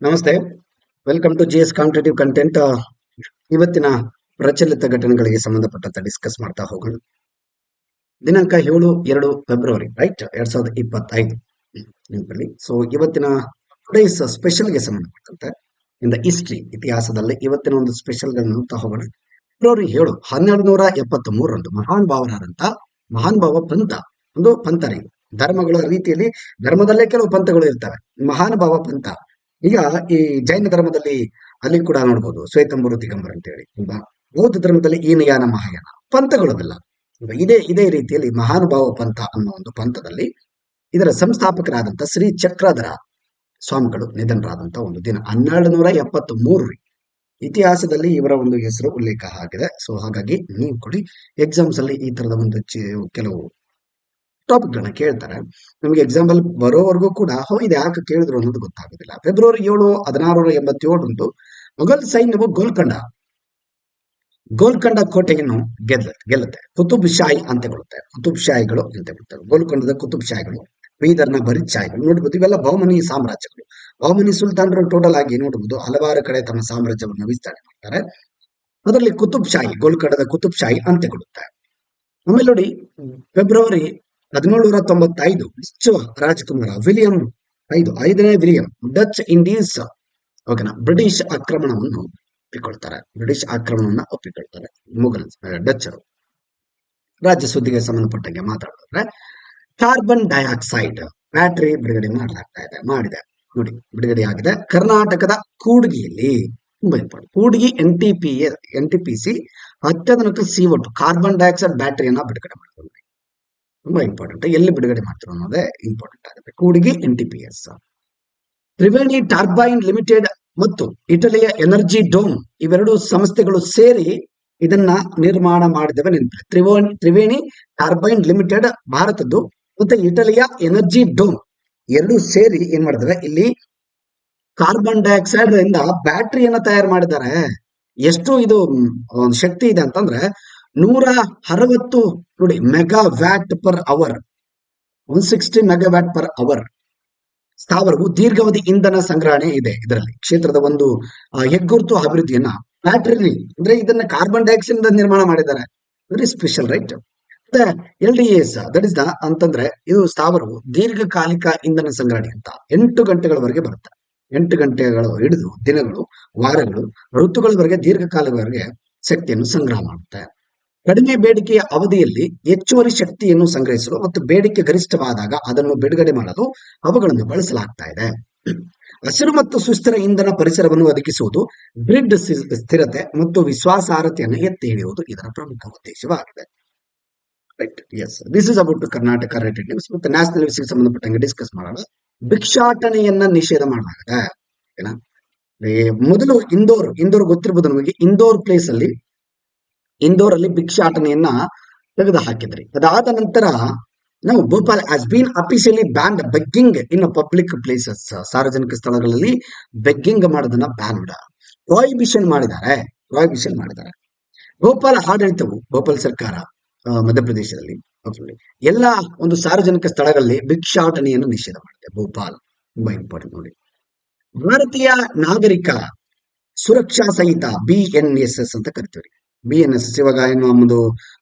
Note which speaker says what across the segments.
Speaker 1: ನಮಸ್ತೆ. Welcome to GS competitive content. ಇವತ್ತಿನ ಪ್ರಚಲಿತ ಘಟನೆಗಳಿಗೆ ಸಂಬಂಧಪಟ್ಟಂತೆ ಡಿಸ್ಕಸ್ ಮಾಡ್ತಾ ಹೋಗೋಣ. ದಿನಾಂಕ 7/2 ರೈಟ್ 2025 ನೆನಪಲ್ಲಿ. ಸೊ ಇವತ್ತಿನ ಟುಡೇಸ್ ಸ್ಪೆಷಲ್ಗೆ ಸಂಬಂಧಪಟ್ಟಂತೆ ಇಂದ ಹಿಸ್ಟ್ರಿ ಇತಿಹಾಸದಲ್ಲಿ ಇವತ್ತಿನ ಒಂದು ಸ್ಪೆಷಲ್ಗಳನ್ನು ನೋಡ್ತಾ ಹೋಗೋಣ. ಫೆಬ್ರವರಿ 7 1273 ಮಹಾನ್ ಭಾವರಾದಂತ ಮಹಾನ್ ಭಾವ ಪಂಥ, ಒಂದು ಪಂಥ ರೀ. ಧರ್ಮಗಳ ರೀತಿಯಲ್ಲಿ ಧರ್ಮದಲ್ಲೇ ಕೆಲವು ಪಂಥಗಳು ಇರ್ತವೆ. ಮಹಾನ್ ಭಾವ ಪಂಥ ಈಗ ಈ ಜೈನ ಧರ್ಮದಲ್ಲಿ ಅಲ್ಲಿ ಕೂಡ ನೋಡ್ಬೋದು ಶ್ವೇತಂಬರು ದಿಗಂಬರ್ ಅಂತ ಹೇಳಿ, ಅಲ್ವಾ? ಬೌದ್ಧ ಧರ್ಮದಲ್ಲಿ ಈನಯಾನ ಮಹಾಯಾನ ಪಂಥಗಳದೆಲ್ಲ ಇದೇ ರೀತಿಯಲ್ಲಿ ಮಹಾನುಭಾವ ಪಂಥ ಅನ್ನೋ ಒಂದು ಪಂಥದಲ್ಲಿ ಇದರ ಸಂಸ್ಥಾಪಕರಾದಂತ ಶ್ರೀ ಚಕ್ರಧರ ಸ್ವಾಮಿಗಳು ನಿಧನರಾದಂತ ಒಂದು ದಿನ 1273 ಇತಿಹಾಸದಲ್ಲಿ ಇವರ ಒಂದು ಹೆಸರು ಉಲ್ಲೇಖ ಆಗಿದೆ. ಸೊ ಹಾಗಾಗಿ ನೀವು ಕೊಡಿ ಎಕ್ಸಾಮ್ಸ್ ಅಲ್ಲಿ ಈ ತರದ ಒಂದು ಕೆಲವು ಟಾಪಿಕ್ ಗಳನ್ನ ಕೇಳ್ತಾರೆ. ನಮಗೆ ಎಕ್ಸಾಂಪಲ್ ಬರೋವರೆಗೂ ಕೂಡ ಇದು ಯಾಕೆ ಕೇಳಿದ್ರು ಅನ್ನೋದು ಗೊತ್ತಾಗೋದಿಲ್ಲ. ಫೆಬ್ರವರಿ 7 1687 ಮೊಘಲ್ ಸೈನ್ಯವು ಗೋಲ್ಕೊಂಡ ಕೋಟೆಯನ್ನು ಗೆಲ್ಲುತ್ತೆ. ಕುತುಬ್ ಶಾಹಿ ಅಂತ್ಯಗೊಳ್ಳುತ್ತೆ. ಕುತುಬ್ ಶಾಹಿಗಳು ಅಂತ್ಯಗೊಳ್ಳುತ್ತವೆ. ಗೋಲ್ಕೊಂಡದ ಕುತುಬ್ ಶಾಹಿಗಳು, ಬೀದರ್ನ ಬರೀದ್ ಶಾಹಿಗಳು ನೋಡ್ಬೋದು. ಇವೆಲ್ಲ ಬಹುಮನಿ ಸಾಮ್ರಾಜ್ಯಗಳು. ಬಹುಮನಿ ಸುಲ್ತಾನರು ಟೋಟಲ್ ಆಗಿ ನೋಡಬಹುದು ಹಲವಾರು ಕಡೆ ತಮ್ಮ ಸಾಮ್ರಾಜ್ಯವನ್ನು ವಿಸ್ತರಣೆ ಮಾಡ್ತಾರೆ. ಅದರಲ್ಲಿ ಕುತುಬ್ ಶಾಹಿ, ಗೋಲ್ಕೊಂಡದ ಕುತುಬ್ ಶಾಹಿ ಅಂತ್ಯಗೊಳ್ಳುತ್ತೆ. ಆಮೇಲೆ ನೋಡಿ, ಫೆಬ್ರವರಿ 1795 ಡಚ್ ರಾಜಕುಮಾರ ವಿಲಿಯಂ ಐದನೇ ವಿಲಿಯಂ ಡಚ್ ಇಂಡೀಸ್ ಓಕೆನಾ ಬ್ರಿಟಿಷ್ ಆಕ್ರಮಣವನ್ನು ಒಪ್ಪಿಕೊಳ್ತಾರೆ. ಮುಘಲ್ ಡಚ್ಚರು. ರಾಜ್ಯ ಸುದ್ದಿಗೆ ಸಂಬಂಧಪಟ್ಟಂಗೆ ಮಾತಾಡಿದ್ರೆ ಕಾರ್ಬನ್ ಡೈಆಕ್ಸೈಡ್ ಬ್ಯಾಟರಿ ಬಿಡುಗಡೆ ಮಾಡಿದೆ ನೋಡಿ, ಬಿಡುಗಡೆ ಆಗಿದೆ. ಕರ್ನಾಟಕದ ಕೂಡ್ಗಿಯಲ್ಲಿ ತುಂಬಾ ಇಂಪಾರ್ಟೆಂಟ್. ಕೂಡ್ಗಿ NTPC ಅತ್ಯಾಧುನಿಕ CO2 ಕಾರ್ಬನ್ ಡೈಆಕ್ಸೈಡ್ ಬ್ಯಾಟರಿಯನ್ನ ಬಿಡುಗಡೆ ಮಾಡ್ತಾರೆ. ತುಂಬಾ ಇಂಪಾರ್ಟೆಂಟ್. ಎಲ್ಲಿ ಬಿಡುಗಡೆ ಮಾಡ್ತಾರೆ ಅನ್ನೋದೇ ಇಂಪಾರ್ಟೆಂಟ್ ಆಗುತ್ತೆ. Kudgi NTPS. Triveni turbine limited ಮತ್ತು ಇಟಲಿಯ ಎನರ್ಜಿ ಡೋಮ್ ಇವೆರಡು ಸಂಸ್ಥೆಗಳು ಸೇರಿ ಇದನ್ನ ನಿರ್ಮಾಣ ಮಾಡಿದವೆ ನೆನಪಿದೆ. ತ್ರಿವೇಣಿ ಟರ್ಬೈನ್ ಲಿಮಿಟೆಡ್ ಭಾರತದ್ದು ಮತ್ತೆ ಇಟಲಿಯ ಎನರ್ಜಿ ಡೋಮ್ ಎರಡು ಸೇರಿ ಏನ್ ಮಾಡಿದವೆ, ಇಲ್ಲಿ ಕಾರ್ಬನ್ ಡೈಆಕ್ಸೈಡ್ ಇಂದ ಬ್ಯಾಟರಿಯನ್ನ ತಯಾರು ಮಾಡಿದ್ದಾರೆ. ಎಷ್ಟು ಇದು ಶಕ್ತಿ ಇದೆ ಅಂತಂದ್ರೆ 160 ನೋಡಿ megawatt per hour, 160 megawatt per hour ಸ್ಥಾವರವು ದೀರ್ಘಾವಧಿ ಇಂಧನ ಸಂಗ್ರಹಣೆ ಇದೆ. ಇದರಲ್ಲಿ ಕ್ಷೇತ್ರದ ಒಂದು ಹೆಗ್ಗುರುತು ಅಭಿವೃದ್ಧಿಯನ್ನ ಬ್ಯಾಟರಿ ಅಂದ್ರೆ ಇದನ್ನ ಕಾರ್ಬನ್ ಡೈಆಕ್ಸೈಡ್ ಇಂದ ನಿರ್ಮಾಣ ಮಾಡಿದ್ದಾರೆ. Very special right. LDS that is ಅಂತಂದ್ರೆ ಇದು ಸ್ಥಾವರವು ದೀರ್ಘಕಾಲಿಕ ಇಂಧನ ಸಂಗ್ರಹಣೆ ಅಂತ 8 ಗಂಟೆಗಳವರೆಗೆ ಬರುತ್ತೆ. 8 ಗಂಟೆಗಳು ಹಿಡಿದು ದಿನಗಳು, ವಾರಗಳು, ಋತುಗಳವರೆಗೆ ದೀರ್ಘಕಾಲದವರೆಗೆ ಶಕ್ತಿಯನ್ನು ಸಂಗ್ರಹ ಮಾಡುತ್ತೆ. ಕಡಿಮೆ ಬೇಡಿಕೆಯ ಅವಧಿಯಲ್ಲಿ ಹೆಚ್ಚುವರಿ ಶಕ್ತಿಯನ್ನು ಸಂಗ್ರಹಿಸಲು ಮತ್ತು ಬೇಡಿಕೆ ಗರಿಷ್ಠವಾದಾಗ ಅದನ್ನು ಬಿಡುಗಡೆ ಮಾಡಲು ಅವುಗಳನ್ನು ಬಳಸಲಾಗ್ತಾ ಇದೆ. ಹಸಿರು ಮತ್ತು ಸುಸ್ಥಿರ ಇಂಧನ ಪರಿಸರವನ್ನು ಒದಗಿಸುವುದು, ಗ್ರಿಡ್ ಸ್ಥಿರತೆ ಮತ್ತು ವಿಶ್ವಾಸಾರ್ಹತೆಯನ್ನು ಎತ್ತಿ ಹಿಡಿಯುವುದು ಇದರ ಪ್ರಮುಖ ಉದ್ದೇಶವಾಗಿದೆ. Right, yes, this is about Karnataka related news. ಮತ್ತೆ ನ್ಯಾಷನಲ್ ನ್ಯೂಸ್ಗೆ ಸಂಬಂಧಪಟ್ಟಂಗೆ ಡಿಸ್ಕಸ್ ಮಾಡೋಣ. ಭಿಕ್ಷಾಟನೆಯನ್ನ ನಿಷೇಧ ಮಾಡಲಾಗಿದೆ. ಮೊದಲು ಇಂದೋರ್ ಗೊತ್ತಿರಬಹುದು ನಮಗೆ. ಇಂದೋರ್ ಅಲ್ಲಿ ಭಿಕ್ಷಾಟನೆಯನ್ನ ತೆಗೆದು ಹಾಕಿದ್ರಿ. ಅದಾದ ನಂತರ ನಾವು Bhopal has been officially banned begging in public places. ಸಾರ್ವಜನಿಕ ಸ್ಥಳಗಳಲ್ಲಿ ಬೆಗ್ಗಿಂಗ್ ಮಾಡೋದನ್ನ ಬ್ಯಾನ್ ಪ್ರಾಹಿಬಿಷನ್ ಮಾಡಿದ್ದಾರೆ. ಭೋಪಾಲ್ ಆಡಳಿತವು, ಭೋಪಾಲ್ ಸರ್ಕಾರ ಮಧ್ಯಪ್ರದೇಶದಲ್ಲಿ ಎಲ್ಲ ಒಂದು ಸಾರ್ವಜನಿಕ ಸ್ಥಳಗಳಲ್ಲಿ ಭಿಕ್ಷಾಟನೆಯನ್ನು ನಿಷೇಧ ಮಾಡಿದೆ. ಭೋಪಾಲ್ ತುಂಬಾ ಇಂಪಾರ್ಟೆಂಟ್ ನೋಡಿ. ಭಾರತೀಯ ನಾಗರಿಕ ಸುರಕ್ಷಾ ಸಹಿತ BNSS ಅಂತ ಕರಿತೀವಿ. BNSS ಇವಾಗ ಏನು ನಮ್ಮದು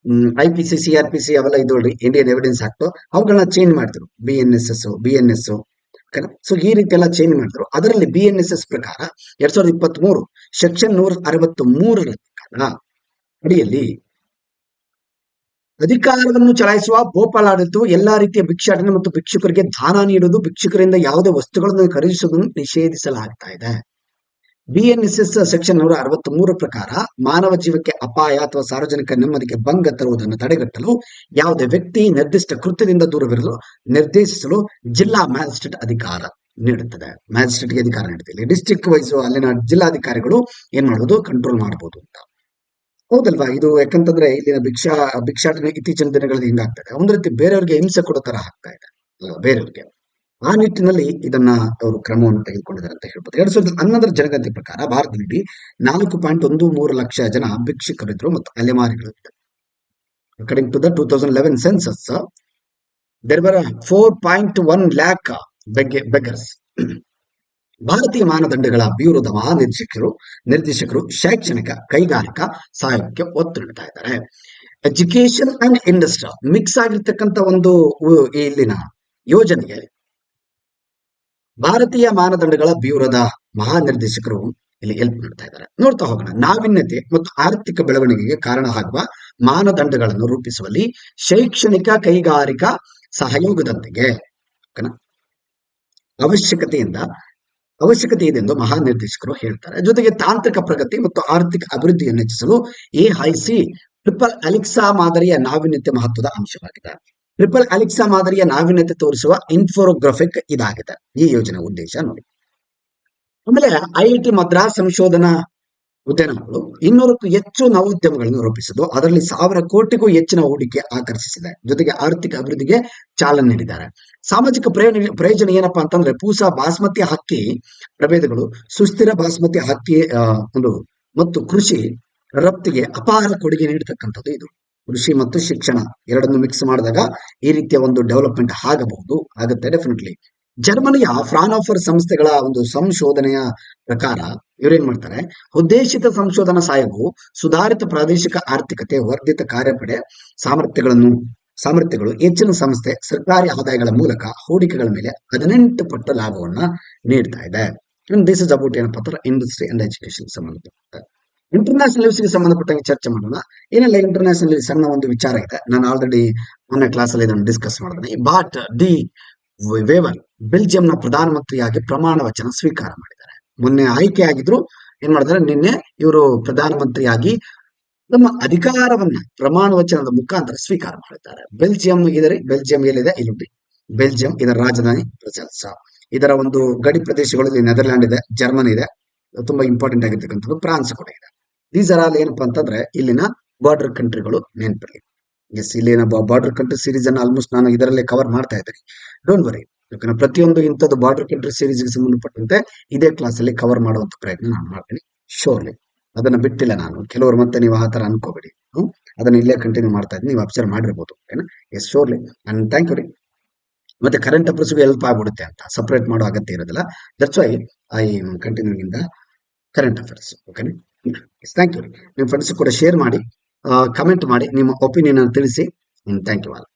Speaker 1: IPC CRPC ಅವೆಲ್ಲ ಇದೊಳ್ರಿ, ಇಂಡಿಯನ್ ಎವಿಡೆನ್ಸ್ ಆಕ್ಟ್, ಅವುಗಳನ್ನ ಚೇಂಜ್ ಮಾಡಿದ್ರು. BNS ಸೊ ಈ ರೀತಿ ಎಲ್ಲ ಚೇಂಜ್ ಮಾಡಿದ್ರು. ಅದರಲ್ಲಿ BNSS ಪ್ರಕಾರ 2023 ಸೆಕ್ಷನ್ 163 ಅಡಿಯಲ್ಲಿ ಅಧಿಕಾರವನ್ನು ಚಲಾಯಿಸುವ ಭೋಪಾಲ್ ಆಡಳಿತವು ಎಲ್ಲಾ ರೀತಿಯ ಭಿಕ್ಷಾಟನೆ ಮತ್ತು ಭಿಕ್ಷುಕರಿಗೆ ದಾನ ನೀಡುವುದು, ಭಿಕ್ಷುಕರಿಂದ ಯಾವುದೇ ವಸ್ತುಗಳನ್ನು ಖರೀದಿಸುವುದನ್ನು ನಿಷೇಧಿಸಲಾಗ್ತಾ ಇದೆ. BNSS ಸೆಕ್ಷನ್ 163 ಪ್ರಕಾರ ಮಾನವ ಜೀವಕ್ಕೆ ಅಪಾಯ ಅಥವಾ ಸಾರ್ವಜನಿಕ ನೆಮ್ಮದಿಗೆ ಭಂಗ ತರುವುದನ್ನು ತಡೆಗಟ್ಟಲು ಯಾವುದೇ ವ್ಯಕ್ತಿ ನಿರ್ದಿಷ್ಟ ಕೃತ್ಯದಿಂದ ದೂರವಿರಲು ನಿರ್ದೇಶಿಸಲು ಜಿಲ್ಲಾ ಮ್ಯಾಜಿಸ್ಟ್ರೇಟ್ ಅಧಿಕಾರ ನೀಡುತ್ತದೆ. ಮ್ಯಾಜಿಸ್ಟ್ರೇಟ್ಗೆ ಅಧಿಕಾರ ನೀಡುತ್ತೆ. ಡಿಸ್ಟ್ರಿಕ್ಟ್ ವೈಸ್ ಅಲ್ಲಿನ ಜಿಲ್ಲಾಧಿಕಾರಿಗಳು ಏನ್ ಮಾಡಬಹುದು, ಕಂಟ್ರೋಲ್ ಮಾಡಬಹುದು ಅಂತ. ಹೌದಲ್ವಾ? ಇದು ಯಾಕಂತಂದ್ರೆ ಇಲ್ಲಿನ ಭಿಕ್ಷಾಟನೆ ಇತ್ತೀಚಿನ ದಿನಗಳಲ್ಲಿ ಹಿಂಗಾಗ್ತದೆ, ಒಂದು ರೀತಿ ಬೇರೆಯವ್ರಿಗೆ ಹಿಂಸೆ ಕೊಡೋ ತರ ಆಗ್ತಾ ಇದೆ ಅಲ್ವಾ ಬೇರೆಯವ್ರಿಗೆ. ಆ ನಿಟ್ಟಿನಲ್ಲಿ ಇದನ್ನ ಅವರು ಕ್ರಮವನ್ನು ತೆಗೆದುಕೊಂಡಿದ್ದಾರೆ ಅಂತ ಹೇಳ್ಬೋದು. 2011 ಜನಗಣತಿ ಪ್ರಕಾರ ಭಾರತದಲ್ಲಿ 4.13 ಲಕ್ಷ ಜನ ಭಿಕ್ಷುಕರಿದ್ರು ಮತ್ತು ಅಲೆಮಾರಿಗಳು ಇದ್ದಾರೆ. According to the 2011 census there were 4.1 lakh beggars. ಭಾರತೀಯ ಮಾನದಂಡಗಳ ಬ್ಯೂರೋದ ನಿರ್ದೇಶಕರು ಶೈಕ್ಷಣಿಕ ಕೈಗಾರಿಕಾ ಸಹಾಯಕ್ಕೆ ಒತ್ತು ನೀಡ್ತಾ ಇದ್ದಾರೆ. ಎಜುಕೇಶನ್ ಅಂಡ್ ಇಂಡಸ್ಟ್ರಿ ಮಿಕ್ಸ್ ಆಗಿರ್ತಕ್ಕಂಥ ಒಂದು ಇಲ್ಲಿನ ಯೋಜನೆಗೆ ಭಾರತೀಯ ಮಾನದಂಡಗಳ ಬ್ಯೂರೋದ ಮಹಾನಿರ್ದೇಶಕರು ಇಲ್ಲಿ ಹೆಲ್ಪ್ ಮಾಡ್ತಾ ಇದ್ದಾರೆ. ನೋಡ್ತಾ ಹೋಗೋಣ. ನಾವೀನ್ಯತೆ ಮತ್ತು ಆರ್ಥಿಕ ಬೆಳವಣಿಗೆಗೆ ಕಾರಣ ಆಗುವ ಮಾನದಂಡಗಳನ್ನು ರೂಪಿಸುವಲ್ಲಿ ಶೈಕ್ಷಣಿಕ ಕೈಗಾರಿಕಾ ಸಹಯೋಗದೊಂದಿಗೆ ಅವಶ್ಯಕತೆ ಇದೆ ಎಂದು ಮಹಾನಿರ್ದೇಶಕರು ಹೇಳ್ತಾರೆ. ಜೊತೆಗೆ ತಾಂತ್ರಿಕ ಪ್ರಗತಿ ಮತ್ತು ಆರ್ಥಿಕ ಅಭಿವೃದ್ಧಿಯನ್ನು ಹೆಚ್ಚಿಸಲು ಎಐಸಿ ಟ್ರಿಪಲ್ ಅಲಿಕ್ಸಾ ಮಾದರಿಯ ನಾವೀನ್ಯತೆ ಮಹತ್ವದ ಅಂಶವಾಗಿದೆ. ಟ್ರಿಪಲ್ ಅಲಿಕ್ಸಾ ಮಾದರಿಯ ನಾವೀನ್ಯತೆ ತೋರಿಸುವ ಇನ್ಫೋಗ್ರಾಫಿಕ್ ಇದಾಗಿದೆ ಈ ಯೋಜನೆ ಉದ್ದೇಶ. ನೋಡಿ, ಆಮೇಲೆ ಐಐಟಿ ಮದ್ರಾಸ್ ಸಂಶೋಧನಾ ಉದ್ಯಾನಗಳು 200ಕ್ಕೂ ಹೆಚ್ಚು ನವೋದ್ಯಮಗಳನ್ನು ರೂಪಿಸಿದ್ದು ಅದರಲ್ಲಿ 1000 ಕೋಟಿಗೂ ಹೆಚ್ಚಿನ ಹೂಡಿಕೆ ಆಕರ್ಷಿಸಿದೆ. ಜೊತೆಗೆ ಆರ್ಥಿಕ ಅಭಿವೃದ್ಧಿಗೆ ಚಾಲನೆ ನೀಡಿದ್ದಾರೆ. ಸಾಮಾಜಿಕ ಪ್ರಯೋಜನ ಏನಪ್ಪಾ ಅಂತಂದ್ರೆ ಪೂಸಾ ಬಾಸ್ಮತಿ ಅಕ್ಕಿ ಪ್ರಭೇದಗಳು ಸುಸ್ಥಿರ ಬಾಸ್ಮತಿ ಅಕ್ಕಿ ಮತ್ತು ಕೃಷಿ ರಫ್ತಿಗೆ ಅಪಾರ ಕೊಡುಗೆ ನೀಡತಕ್ಕಂಥದ್ದು. ಇದು ಕೃಷಿ ಮತ್ತು ಶಿಕ್ಷಣ ಎರಡನ್ನು ಮಿಕ್ಸ್ ಮಾಡಿದಾಗ ಈ ರೀತಿಯ ಒಂದು ಡೆವಲಪ್ಮೆಂಟ್ ಆಗುತ್ತೆ ಡೆಫಿನೆಟ್ಲಿ. ಜರ್ಮನಿಯ ಫ್ರಾನ್ಹೋಫರ್ ಸಂಸ್ಥೆಗಳ ಒಂದು ಸಂಶೋಧನೆಯ ಪ್ರಕಾರ ಇವರೇನ್ ಮಾಡ್ತಾರೆ, ಉದ್ದೇಶಿತ ಸಂಶೋಧನಾ ಸಹಾಯವು ಸುಧಾರಿತ ಪ್ರಾದೇಶಿಕ ಆರ್ಥಿಕತೆ, ವರ್ಧಿತ ಕಾರ್ಯಪಡೆ ಸಾಮರ್ಥ್ಯಗಳು, ಹೆಚ್ಚಿನ ಸಂಸ್ಥೆ ಸರ್ಕಾರಿ ಆದಾಯಗಳ ಮೂಲಕ ಹೂಡಿಕೆಗಳ ಮೇಲೆ 18 ಪಟ್ಟು ಲಾಭವನ್ನ ನೀಡ್ತಾ ಇದೆ. ದಿಸ್ ಇಸ್ ಅಬೌಟ್ ಏನಪ್ಪಾ ಅಂದ್ರೆ ಇಂಡಸ್ಟ್ರಿ ಅಂಡ್ ಎಜುಕೇಶನ್ ಸಂಬಂಧಪಟ್ಟ. ಇಂಟರ್ನ್ಯಾಷನಲ್ ನ್ಯೂಸ್ಗೆ ಸಂಬಂಧಪಟ್ಟಂಗೆ ಚರ್ಚೆ ಮಾಡೋಣ. ಏನೆಲ್ಲ ಇಂಟರ್ನ್ಯಾಷನಲ್ ಸಣ್ಣ ಒಂದು ವಿಚಾರ ಇದೆ, ನಾನು ಆಲ್ರೆಡಿ ಮೊನ್ನೆ ಕ್ಲಾಸ್ ಅಲ್ಲಿ ಇದನ್ನು ಡಿಸ್ಕಸ್ ಮಾಡಿದ್ದೀನಿ. ಬಾಟ್ ಡಿ ವೇವರ್ ಬೆಲ್ಜಿಯಂನ ಪ್ರಧಾನಮಂತ್ರಿಯಾಗಿ ಪ್ರಮಾಣ ವಚನ ಸ್ವೀಕಾರ ಮಾಡಿದ್ದಾರೆ. ಮೊನ್ನೆ ಆಯ್ಕೆ ಆಗಿದ್ರು, ಏನ್ ಮಾಡಿದ್ದಾರೆ, ನಿನ್ನೆ ಇವರು ಪ್ರಧಾನಮಂತ್ರಿಯಾಗಿ ನಮ್ಮ ಅಧಿಕಾರವನ್ನ ಪ್ರಮಾಣ ವಚನದ ಮುಖಾಂತರ ಸ್ವೀಕಾರ ಮಾಡಿದ್ದಾರೆ. ಬೆಲ್ಜಿಯಂ ಎಲ್ಲಿದೆ ಇಲ್ಲಿ, ಬೆಲ್ಜಿಯಂ ಇದರ ರಾಜಧಾನಿ ಬ್ರಸೆಲ್ಸ್. ಇದರ ಒಂದು ಗಡಿ ಪ್ರದೇಶಗಳಲ್ಲಿ ನೆದರ್ಲ್ಯಾಂಡ್ ಇದೆ, ಜರ್ಮನಿ ಇದೆ, ತುಂಬಾ ಇಂಪಾರ್ಟೆಂಟ್ ಆಗಿರ್ತಕ್ಕಂಥದ್ದು ಫ್ರಾನ್ಸ್ ಕೂಡ ಇದೆ. ದೀಸ್ ಆರ್ ಆಲ್ ಏನಪ್ಪಾ ಅಂತಂದ್ರೆ ಇಲ್ಲಿನ ಬಾರ್ಡರ್ ಕಂಟ್ರಿಗಳು ನೆನಪಿರಲಿ. ಇಲ್ಲಿನ ಬಾರ್ಡರ್ ಕಂಟ್ರಿ ಸೀರೀಸ್ ಅನ್ನು ಆಲ್ಮೋಸ್ಟ್ ನಾನು ಇದರಲ್ಲೇ ಕವರ್ ಮಾಡ್ತಾ ಇದ್ದೀನಿ. ಡೋಂಟ್ ವರಿ, ಯಾಕಂದ್ರೆ ಪ್ರತಿಯೊಂದು ಇಂಥದ್ದು ಬಾರ್ಡರ್ ಕಂಟ್ರಿ ಸೀರೀಸ್ಗೆ ಸಂಬಂಧಪಟ್ಟಂತೆ ಇದೇ ಕ್ಲಾಸ್ ಅಲ್ಲಿ ಕವರ್ ಮಾಡುವಂತ ಪ್ರಯತ್ನ ನಾನು ಮಾಡ್ತೀನಿ ಶೋರ್ಲಿ. ಅದನ್ನ ಬಿಟ್ಟಿಲ್ಲ ನಾನು. ಕೆಲವರು ಮತ್ತೆ ನೀವು ಆ ತರ ಅನ್ಕೋಬೇಡಿ, ಅದನ್ನ ಇಲ್ಲೇ ಕಂಟಿನ್ಯೂ ಮಾಡ್ತಾ ಇದ್ದೀನಿ, ನೀವು ಅಬ್ಸರ್ವ್ ಮಾಡಿರ್ಬೋದು. Yes surely, and thank you ರೀ. ಮತ್ತೆ ಕರೆಂಟ್ ಅಫೇರ್ಸ್ಗೂ ಹೆಲ್ಪ್ ಆಗ್ಬಿಡುತ್ತೆ ಅಂತ ಸಪರೇಟ್ ಮಾಡೋ ಅಗತ್ಯ ಇರೋದಿಲ್ಲ. That's why I continue in the current affairs. ಓಕೆನಾ? ಥ್ಯಾಂಕ್ ಯು ರೀ. ನಿಮ್ಮ ಫ್ರೆಂಡ್ಸ್ ಕೂಡ ಶೇರ್ ಮಾಡಿ, ಕಮೆಂಟ್ ಮಾಡಿ, ನಿಮ್ಮ ಒಪಿನಿಯನ್ ಅನ್ನು ತಿಳಿಸಿ. Thank you all.